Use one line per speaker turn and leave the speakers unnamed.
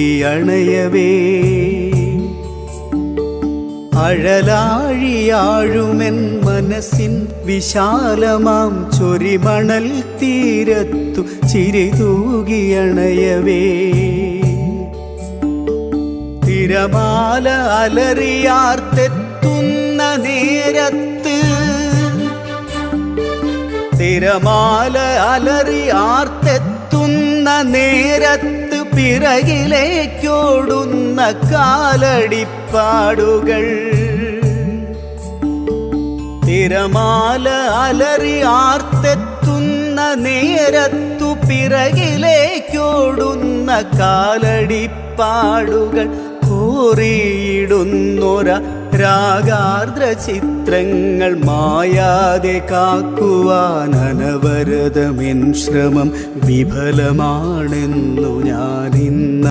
തൂകിയണയവേ അഴലാഴിയാഴുമെൻ മനസ്സിൻ വിശാലമാം ചൊരിമണൽ തീരത്തു ചിരി തൂകിയണയവേ തിരമാല അലറിയാർത്തെത്തുന്ന നേരത്ത് തിരമാല അലറിയാർത്തെത്തുന്ന നേരത്ത് പിറകിലേക്കോടുന്ന കാലടിപ്പാടുകൾ തിരമാല അലറിയാർത്തെത്തുന്ന നേരത്തു പിറകിലേക്കോടുന്ന കാലടിപ്പാടുകൾ കോറിയിടുന്നൊര രാഗാർദ്ര ചിത്രങ്ങൾ മായാതെ കാക്കുവാൻ അനവരതമെൻ ശ്രമം വിഫലമാണെന്നു ഞാനിന്ന്